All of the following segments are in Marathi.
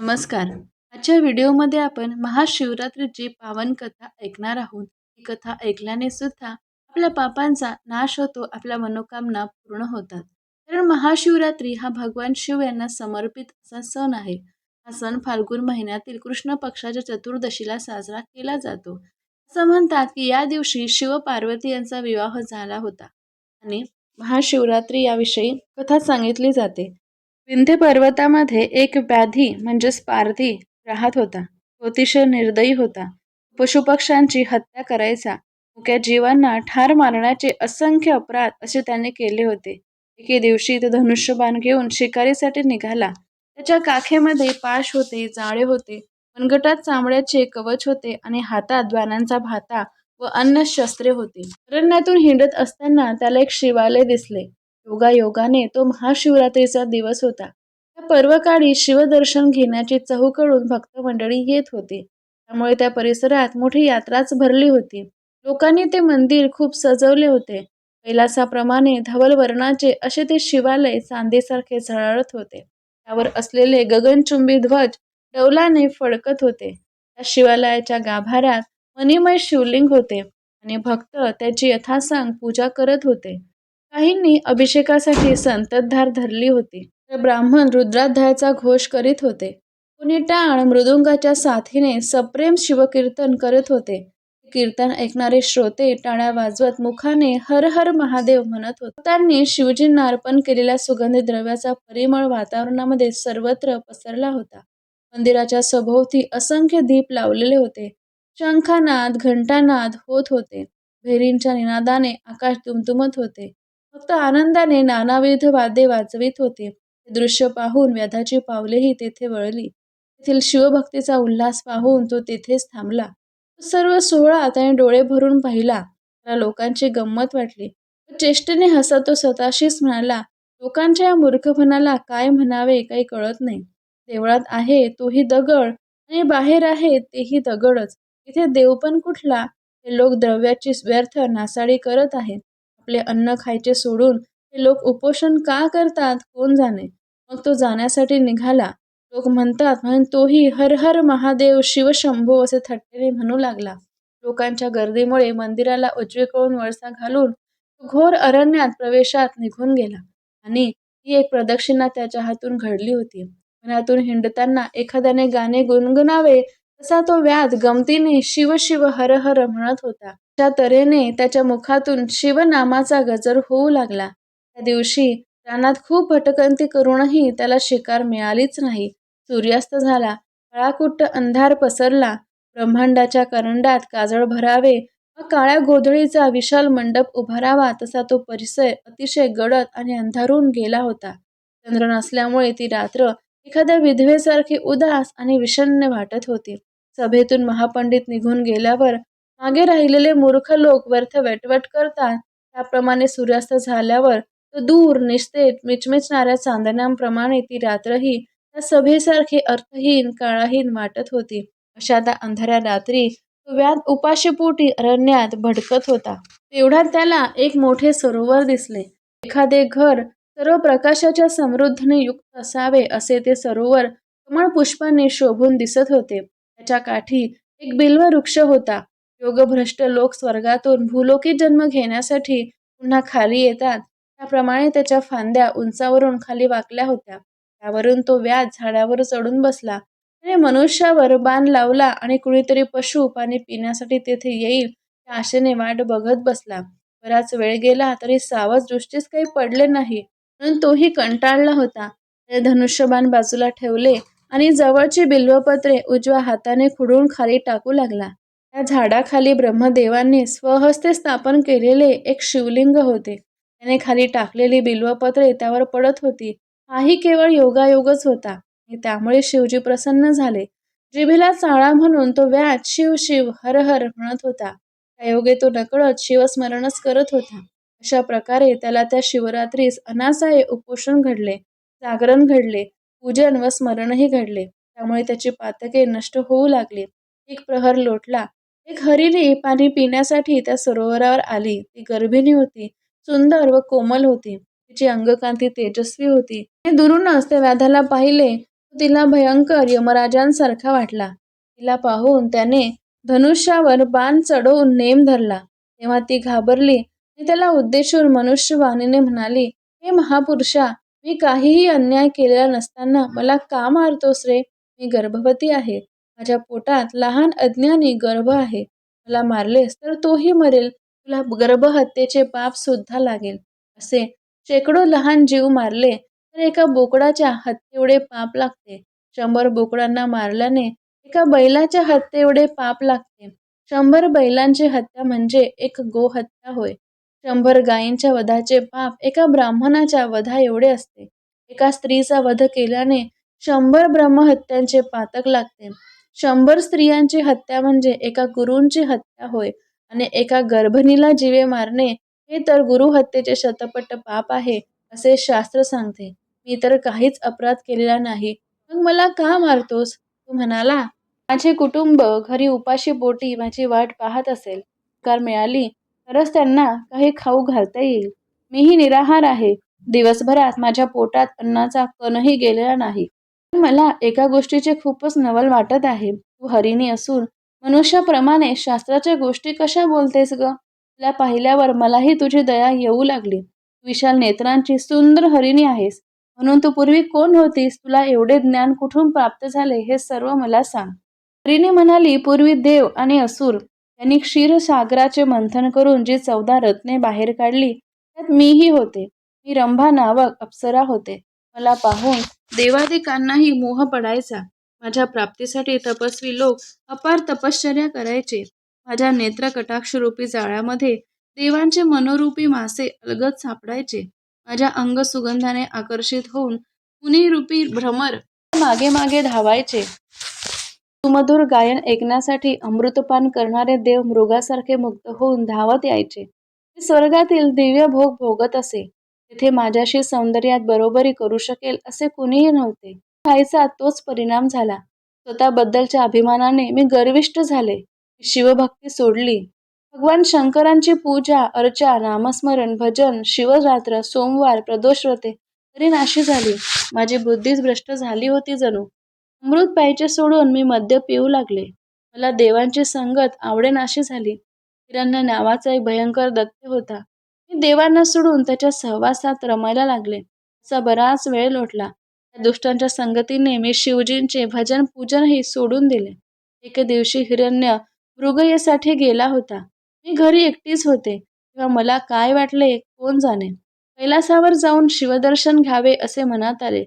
नमस्कार. आजच्या व्हिडिओमध्ये आपण महाशिवरात्रीची पावन कथा ऐकणार आहोत. ही कथा ऐकल्याने सुद्धा आपल्या पापांचा नाश होतो, आपल्या मनोकामना पूर्ण होतात. कारण महाशिवरात्री हा भगवान शिव यांना समर्पित असा सण आहे. हा सण फाल्गुन महिन्यातील कृष्ण पक्षाच्या चतुर्दशीला साजरा केला जातो. असं म्हणतात की या दिवशी शिव पार्वती यांचा विवाह झाला होता आणि महाशिवरात्री याविषयी कथा सांगितली जाते. विंध्य पर्वतामध्ये एक व्याधी म्हणजेच पारधी राहत होता. तो अतिशय निर्दयी होता. पशुपक्ष्यांची हत्या करायचा, मुक्या जीवांना ठार मारण्याचे असंख्य अपराध असे त्याने केले होते. एके दिवशी तो धनुष्यबाण घेऊन शिकारीसाठी निघाला. त्याच्या काखेमध्ये पाश होते, जाळे होते, मनगटात चामड्याचे कवच होते आणि हातात बाणांचा भाता व अन्य शस्त्रे होती. अरण्यातून हिंडत असताना त्याला एक शिवालय दिसले. योगायोगाने तो महाशिवरात्रीचा दिवस होता. त्या पर्वकाळी शिवदर्शन घेण्याची चहूकडून भक्त मंडळी येत होती. त्यामुळे त्या परिसरात मोठी यात्राच भरली होती. लोकांनी ते मंदिर खूप सजवले होते. कैलासाप्रमाणे धवल वर्णाचे असे ते शिवालय चांदीसारखे झळाळत होते. त्यावर असलेले गगनचुंबी ध्वज डौलाने फडकत होते. त्या शिवालयाच्या गाभाऱ्यात मणिमय शिवलिंग होते आणि भक्त त्याची यथासांग पूजा करत होते. काहींनी अभिषेकासाठी संततधार धरली होती, तर ब्राह्मण रुद्राध्यायाचा घोष करीत होते. कोणी टाळ मृदुंगाच्या साथीने सप्रेम शिवकीर्तन करत होते. कीर्तन ऐकणारे श्रोते टाळ्या वाजवत मुखाने हर हर महादेव म्हणत होते. भक्तांनी शिवजींना अर्पण केलेल्या सुगंधी द्रव्याचा परिमळ वातावरणामध्ये सर्वत्र पसरला होता. मंदिराच्या सभोवती असंख्य दीप लावलेले होते. शंखानाद घंटानाद होत होते. भैरींच्या निनादाने आकाश दुमदुमत होते. फक्त आनंदाने नानाविध वाद्ये वाजवीत होते. ते दृश्य पाहून व्याधाची पावलेही तेथे वळली. तेथील शिवभक्तीचा उल्हास पाहून तो तेथेच थांबला. तो सर्व सोहळा त्याने डोळे भरून पाहिला. त्याला लोकांची गंमत वाटली. चेष्टेने हसत तो स्वतःशीच म्हणाला, लोकांच्या या मूर्खपणाला काय म्हणावे काही कळत नाही. देवळात आहे तोही दगड आणि बाहेर आहे तेही दगडच. इथे देव पण कुठला? हे लोक द्रव्याची व्यर्थ नासाडी करत आहेत. आपले अन्न खायचे सोडून हे लोक उपोषण का करतात कोण जाणे. मग तो जाण्यासाठी निघाला. लोक म्हणतात म्हणून तोही हर हर महादेव शिव शंभो असे थट्टेने म्हणू लागला. लोकांच्या गर्दीमुळे मंदिराला उजवीकडून वळसा घालून तो घोर अरण्यात प्रवेशात निघून गेला आणि ही एक प्रदक्षिणा त्याच्या हातून घडली होती. वनातून हिंडताना एखाद्याने गाणे गुणगुणावे तसा तो व्याध गमतीने शिव शिव हर हर म्हणत होता. त्या तऱ्हेने त्याच्या मुखातून शिवनामाचा गजर होऊ लागला. त्या दिवशी रानात खूप भटकंती करूनही त्याला शिकार मिळालीच नाही. सूर्यास्त झाला. काळाकुट्ट अंधार पसरला. ब्रह्मांडाच्या करंडात काजळ भरावे व काळ्या गोधडीचा विशाल मंडप उभारावा तसा तो परिसर अतिशय गडद आणि अंधारून गेला होता. चंद्र नसल्यामुळे ती रात्र एखाद्या विधवेसारखी उदास आणि विषण्ण वाटत होती. सभेतून महापंडित निघून गेल्यावर मागे राहिलेले मूर्ख लोक व्यर्थ वटवट करतात, त्याप्रमाणे सूर्यास्त झाल्यावर तो दूर निस्तेज मिचमिचणाऱ्या चांदण्यांप्रमाणे ती रात्रही त्या सभेसारखी अर्थहीन काळाहीन वाटत होती. अशा त्या अंधाऱ्या रात्री तो व्याध उपाशीपोटी अरण्यात भटकत होता. तेवढ्यात त्याला एक मोठे सरोवर दिसले. एखादे घर सर्व प्रकाशाच्या समृद्धीने युक्त असावे असे ते सरोवर कमळ पुष्पांनी शोभून दिसत होते. त्याच्या काठी एक बिल्व वृक्ष होता. योगभ्रष्ट लोक स्वर्गातून भूलोकी जन्म घेण्यासाठी पुन्हा खाली येतात, त्याप्रमाणे त्याच्या फांद्या उंचावरून खाली वाकल्या होत्या. त्यावरून तो व्याध झाडावर चढून बसला. त्याने मनुष्यावर बाण लावला आणि कुणीतरी पशु पाणी पिण्यासाठी तेथे येईल त्या आशेने वाट बघत बसला. बराच वेळ गेला तरी सावज दृष्टीस काही पडले नाही, म्हणून तोही कंटाळला होता. त्याने धनुष्यबाण बाजूला ठेवले आणि जवळची बिल्वपत्रे उजव्या हाताने खुडून खाली टाकू लागला. त्या झाडाखाली ब्रह्मदेवांनी स्वहस्ते स्थापन केलेले एक शिवलिंग होते. त्याने खाली टाकलेली बिल्वपत्रे त्यावर पडत होती. हाही केवळ योगायोगच होता आणि त्यामुळे शिवजी प्रसन्न झाले. जिभेला चाळा म्हणून तो व्याध शिव शिव हर हर म्हणत होता. त्यायोगे तो नकळत शिवस्मरणच करत होता. अशा प्रकारे त्याला त्या शिवरात्रीस अनासाये उपोषण घडले, जागरण घडले, पूजन व स्मरणही घडले. त्यामुळे त्याची पातके नष्ट होऊ लागली. एक प्रहर लोटला. एक हरिणी पाणी पिण्यासाठी त्या सरोवरावर आली. ती गर्भिणी होती, सुंदर व कोमल होती. तिची अंगकांती तेजस्वी होती. दुरूनच त्या व्याधाला पाहिले. तो तिला भयंकर यमराजांसारखा वाटला. तिला पाहून त्याने धनुष्यावर बाण चढवून नेम धरला. तेव्हा ती घाबरली आणि त्याला उद्देशून मनुष्यवाणीने म्हणाली, हे महापुरुषा, मी काहीही अन्याय केलेला नसताना मला का मारतोस रे? मी गर्भवती आहे. माझ्या पोटात लहान अज्ञानी गर्भ आहे. मला मारलेस तर तोही मरेल. तुला गर्भहत्येचे पाप सुद्धा लागेल. असे शेकडो लहान जीव मारले तर एका बोकडाच्या हत्येएवढे पाप लागते. 100 बोकडांना मारल्याने एका बैलाच्या हत्येएवढे पाप लागते. 100 बैलांची हत्या म्हणजे एक गोहत्या होय. 100 गायींच्या वधाचे पाप एका ब्राह्मणाच्या वधा एवढे असते. एका स्त्रीचा वध केल्याने 100 ब्रह्महत्यांचे पातक लागते. 100 स्त्रियांची हत्या म्हणजे एका गुरूंची हत्या होय. आणि एका गर्भिणीला जीवे मारणे हे तर गुरुहत्येचे शतपट पाप आहे, असे शास्त्र सांगते. मी तर काहीच अपराध केलेला नाही, मग मला का मारतोस? तो म्हणाला, माझे कुटुंब घरी उपाशी पोटी माझी वाट पाहत असेल. कार मिळाली तरच त्यांना काही खाऊ घालता येईल. मीही निराहार आहे. दिवसभरात माझ्या पोटात अन्नाचा कणही गेलेला नाही. पण मला एका गोष्टीचे खूपच नवल वाटत आहे. तू हरिणी असून मनुष्याप्रमाणे शास्त्राच्या गोष्टी कशा बोलतेस ग? तुला पाहिल्यावर मलाही तुझी दया येऊ लागली. विशाल नेत्रांची सुंदर हरिणी आहेस, म्हणून तू पूर्वी कोण होतीस? तुला एवढे ज्ञान कुठून प्राप्त झाले हे सर्व मला सांग. हरिणी म्हणाली, पूर्वी देव आणि असुर यांनी क्षीरसागराचे मंथन करून जी 14 रत्ने बाहेर काढली त्यात मीही होते. मी रंभा नावक अप्सरा होते. मला पाहून देवादिकांनाही मोह पडायचा. माझ्या प्राप्तीसाठी तपस्वी लोक अपार तपश्चर्या करायचे. माझ्या नेत्रकटाक्षरूपी जाळ्यामध्ये देवांचे मनोरूपी मासे अलगद सापडायचे. माझ्या अंग सुगंधाने आकर्षित होऊन मुनिरूपी भ्रमर मागे मागे धावायचे. सुमधुर गायन ऐकण्यासाठी अमृतपान करणारे देव मृगासारखे मुक्त होऊन धावत यायचे. मी स्वर्गातील दिव्य भोग भोगत असे. तिथे माझ्याशी सौंदर्यात बरोबरी करू शकेल असे कुणीही नव्हते. व्हायचा तोच परिणाम झाला. स्वतःबद्दलच्या अभिमानाने मी गर्विष्ठ झाले. शिवभक्ती सोडली. भगवान शंकरांची पूजा अर्चा नामस्मरण भजन शिवरात्र सोमवार प्रदोष व्रते तरी नाशी झाली. माझी बुद्धीच भ्रष्ट झाली होती जणू. अमृत प्यायचे सोडून मी मद्य पिऊ लागले. मला देवांची संगत आवडेनाशी झाली. हिरण्य नावाचा एक भयंकर दैत्य होता. मी देवांना सोडून त्याच्या सहवासात रमायला लागले. असा बराच वेळ लोटला. त्या दुष्टांच्या संगतीने मी शिवजींचे भजन पूजनही सोडून दिले. एके दिवशी हिरण्य मृगयेसाठी गेला होता. मी घरी एकटीच होते. तेव्हा मला काय वाटले कोण जाणे. कैलासावर जाऊन शिवदर्शन घ्यावे असे मनात आले.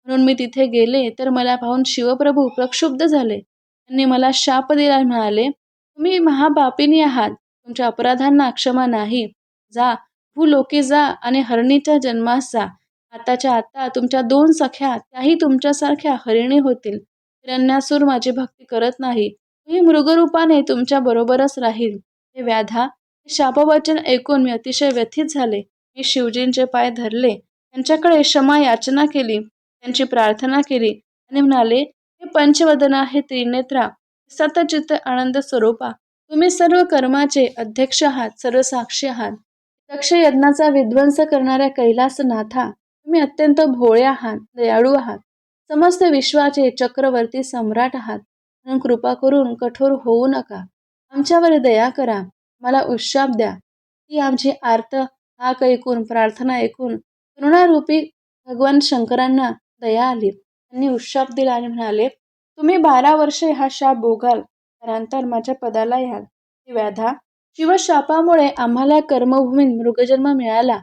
म्हणून मी तिथे गेले तर मला पाहून शिवप्रभू प्रक्षुब्ध झाले. त्यांनी मला शाप दिला आणि म्हणाले, तुम्ही महापापिनी आहात. तुमच्या अपराधांना क्षमा नाही. जा, भूलोकी जा आणि हरणीच्या जन्मास जा. आताच्या आता तुमच्या 2 सख्या त्याही तुमच्यासारख्या हरिणी होतील. हिरण्यासूर माझी भक्ती करत नाही. तोही मृगरूपाने तुमच्या बरोबरच राहील. हे व्याधा, हे शापवचन ऐकून मी अतिशय व्यथित झाले. मी शिवजींचे पाय धरले. त्यांच्याकडे क्षमा याचना केली. त्यांची प्रार्थना केली आणि म्हणाले, हे पंचवदना, हे त्रिनेत्रा, सतचित्त आनंद स्वरूपा, तुम्ही सर्व कर्माचे अध्यक्ष आहात, सर्व साक्षी आहात. दक्ष यज्ञाचा विध्वंस करणाऱ्या कैलासनाथा, तुम्ही अत्यंत भोळे आहात, दयाळू आहात, समस्त विश्वाचे चक्रवर्ती सम्राट आहात. म्हणून कृपा करून कठोर होऊ नका. आमच्यावर दया करा. मला उशाप द्या. ती आमची आर्त हाक ऐकून, प्रार्थना ऐकून करुणारूपी भगवान शंकरांना दया आली. त्यांनी उशाप दिला आणि म्हणाले, तुम्ही 12 वर्षे हा शाप भोगाल, त्यानंतर माझ्या पदाला याल. हे व्याधा, शिवशापामुळे आम्हाला कर्मभूमीत मृगजन्म मिळाला.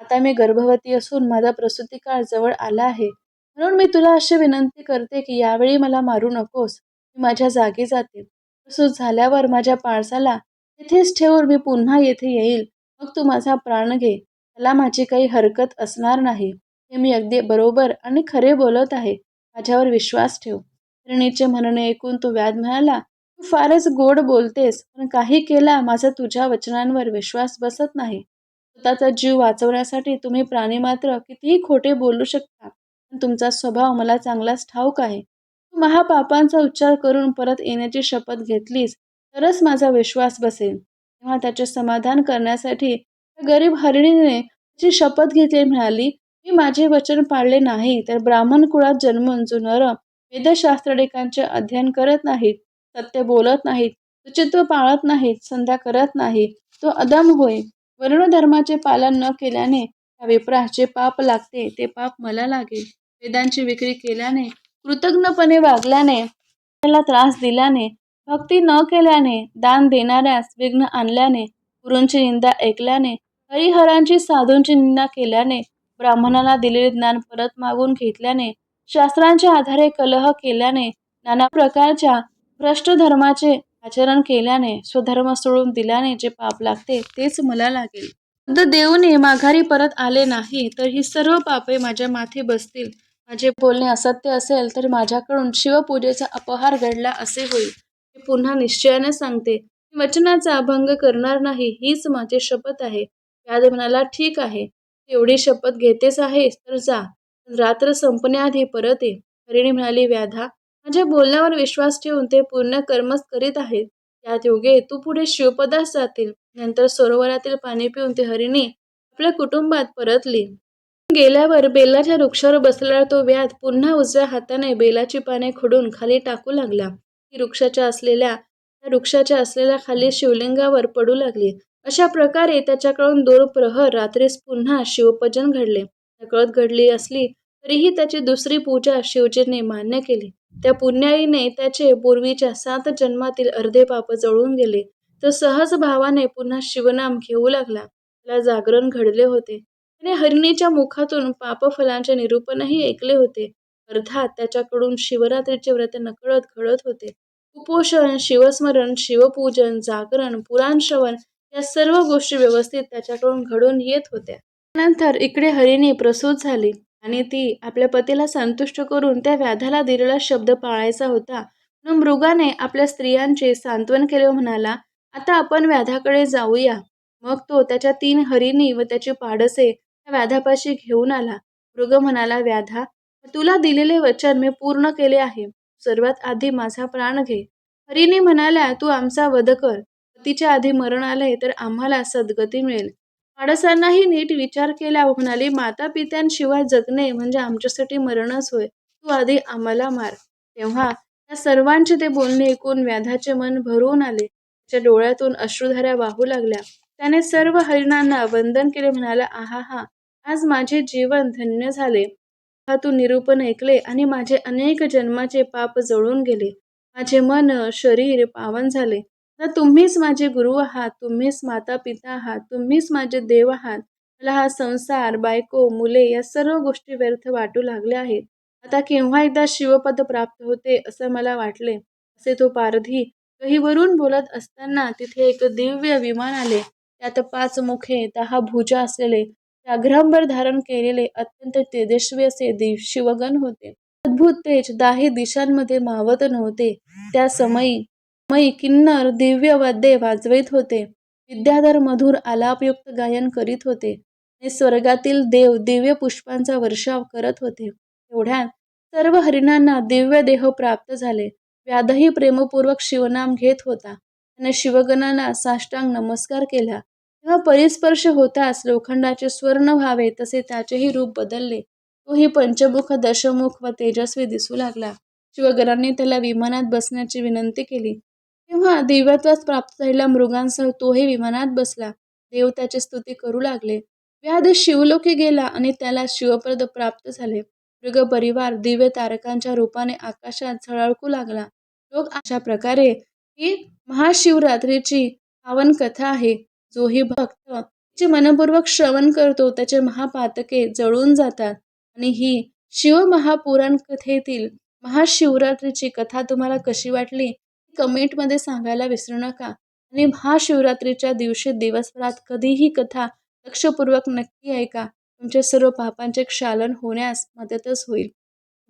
आता मी गर्भवती असून माझा प्रसूतिकाळ जवळ आला आहे. म्हणून मी तुला अशी विनंती करते की यावेळी मला मारू नकोस. मी माझ्या जागी जाते. प्रसूत झाल्यावर माझ्या पाळसाला तिथेच ठेवून मी पुन्हा येथे येईल. मग तू माझा प्राण घे. त्याला माझी काही हरकत असणार नाही. हे मी अगदी बरोबर आणि खरे बोलत आहे. माझ्यावर विश्वास ठेव. हिरणीचे म्हणणे ऐकून तो व्याध म्हणाला, तू फारच गोड बोलतेस, पण काही केला माझा तुझ्या वचनांवर विश्वास बसत नाही. स्वतःचा जीव वाचवण्यासाठी तुम्ही प्राणी मात्र कितीही खोटे बोलू शकता, पण तुमचा स्वभाव मला चांगलाच ठाऊक आहे. तू महापापांचा उच्चार करून परत येण्याची शपथ घेतलीस तरच माझा विश्वास बसेल. तेव्हा त्याचे समाधान करण्यासाठी त्या गरीब हरिणीने तिची शपथ घेतली, म्हणाली, मी माझे वचन पाळले नाही तर ब्राह्मण कुळात जन्मून जो नर वेदशास्त्रडिकांचे अध्ययन करत नाहीत, सत्य बोलत नाहीत, शुचित्व पाळत नाहीत, संध्या करत नाही, तो अधम होय. वर्णधर्माचे पालन न केल्याने त्या विप्रास जे पाप लागते ते पाप मला लागेल. वेदांची विक्री केल्याने, कृतज्ञपणे वागल्याने, त्याला त्रास दिल्याने, भक्ती न केल्याने, दान देणाऱ्यास विघ्न आणल्याने, गुरूंची निंदा ऐकल्याने, हरिहरांची साधूंची निंदा केल्याने, ब्राह्मणाला दिलेले ज्ञान परत मागून घेतल्याने, शास्त्रांच्या आधारे कलह केल्याने, नाना प्रकारच्या भ्रष्ट धर्माचे आचरण केल्याने, स्वधर्म सोडून दिल्याने जे पाप लागते तेच मला लागेल. जर देऊने माघारी परत आले नाही तर ही सर्व पापे माझ्या माथी बसतील. माझे बोलणे असत्य असेल तर माझ्याकडून शिवपूजेचा अपहार घडला असे होईल. मी पुन्हा निश्चयाने सांगते, मी वचनाचा अभंग करणार नाही, हीच माझी शपथ आहे. व्याध म्हणाला, ठीक आहे, एवढी शपथ घेतेच आहेस तर जा, रात्र संपण्याआधी परत ये. हरिणी म्हणाली, व्याधा, माझ्या बोलण्यावर विश्वास ठेवून ते पूर्ण कर्मच करीत आहेत. त्यात योगे तू पुढे शिवपदास जातील. नंतर सरोवरातील पाणी पिऊन ती हरिणी आपल्या कुटुंबात परतली. गेल्यावर बेलाच्या वृक्षावर बसलेला तो व्याध पुन्हा उजव्या हाताने बेलाची पाने खुडून खाली टाकू लागला. ती वृक्षाच्या असलेल्या खाली शिवलिंगावर पडू लागली. अशा प्रकारे त्याच्याकडून 2 प्रहर रात्रीस पुन्हा शिवपूजन घडले. नकळत घडली असली तरीही त्याची दुसरी पूजा शिवजींनी मान्य केली. त्या पुण्याईने त्याचे पूर्वीच्या 7 जन्मातील अर्धे पाप जळून गेले. तो सहज भावाने पुन्हा शिवनाम घेऊ लागला. त्याला जागरण घडले होते. त्याने हरिणीच्या मुखातून पापफलांचे निरूपणही ऐकले होते. अर्थात त्याच्याकडून शिवरात्रीचे व्रत नकळत घडत होते. उपोषण, शिवस्मरण, शिवपूजन, जागरण, पुराण श्रवण या सर्व गोष्टी व्यवस्थित त्याच्याकडून घडून येत होत्या. त्यानंतर इकडे हरिणी प्रसूत झाली आणि ती आपल्या पतीला संतुष्ट करून त्या व्याधाला दिलेला शब्द पाळायचा होता. म्हणून मृगाने आपल्या स्त्रियांचे सांत्वन केले व म्हणाला, आता आपण व्याधाकडे जाऊया. मग तो त्याच्या 3 हरिणी व त्याची पाडसे त्या व्याधापाशी घेऊन आला. मृग म्हणाला, व्याधा, तुला दिलेले वचन मी पूर्ण केले आहे. सर्वात आधी माझा प्राण घे. हरिणी म्हणाल्या, तू आमचा वध कर. पतीच्या आधी मरण आले तर आम्हाला सद्गती मिळेल. पाडसांनाही नीट विचार केला व म्हणाली, माता पित्यांशिवाय जगणे म्हणजे आमच्यासाठी मरणच होय. तू आधी आम्हाला मार. तेव्हा त्या सर्वांचे ते बोलणे ऐकून व्याधाचे मन भरून आले. त्याच्या डोळ्यातून अश्रुधारा वाहू लागल्या. त्याने सर्व हरिणांना वंदन केले. म्हणाला, आहा, आज माझे जीवन धन्य झाले. तू निरूपण ऐकले आणि माझे अनेक जन्माचे पाप जळून गेले. माझे मन शरीर पावन झाले. आता तुम्हीच माझे गुरु आहात, तुम्हीच माता पिता आहात, तुम्हीच माझे देव आहात. मला हा संसार, बायको, मुले या सर्व गोष्टी व्यर्थ वाटू लागल्या आहेत. आता केव्हा एकदा शिवपद प्राप्त होते असं मला वाटले. असे तो पारधी गहीवरून बोलत असताना तिथे एक दिव्य विमान आले. त्यात 5 मुखे, 10 भुजा असलेले, व्याघ्रांबर धारण केलेले अत्यंत तेजस्वी असे शिवगण होते. अद्भुत तेज 10 दिशांमध्ये मावत नव्हते. त्या समयी किन्नर दिव्य वाद्ये वाजवित होते. विद्याधर मधुर आलापयुक्त गायन करीत होते आणि स्वर्गातील देव दिव्य पुष्पांचा वर्षाव करत होते. एवढ्यात सर्व हरिणांना दिव्य देह प्राप्त झाले. व्याधही प्रेमपूर्वक शिवनाम घेत होता. त्याने शिवगणांना साष्टांग नमस्कार केला. तेव्हा परिस्पर्श होताच लोखंडाचे स्वर्ण व्हावे तसे त्याचेही रूप बदलले. तोही पंचमुख, दशमुख व तेजस्वी दिसू लागला. शिवगणांनी त्याला विमानात बसण्याची विनंती केली. तेव्हा दिव्यत्वास प्राप्त झालेल्या मृगांसह तोही विमानात बसला. देव त्याची स्तुती करू लागले. व्याध शिवलोकी गेला आणि त्याला शिवपद प्राप्त झाले. मृग परिवार दिव्य तारकांच्या रूपाने आकाशात झळाळू लागला. लोक अशा प्रकारे ही महाशिवरात्रीची पावन कथा आहे. जोही भक्त तिचे मनपूर्वक श्रवण करतो त्याचे महापातके जळून जातात. आणि ही शिव महापुराण कथेतील महाशिवरात्रीची कथा तुम्हाला कशी वाटली कमेंटमध्ये सांगायला विसरू नका. आणि महाशिवरात्रीच्या दिवशी दिवसभरात कधीही कथा लक्षपूर्वक नक्की ऐका. तुमचे सर्व पापांचे क्षालन होण्यास मदतच होईल.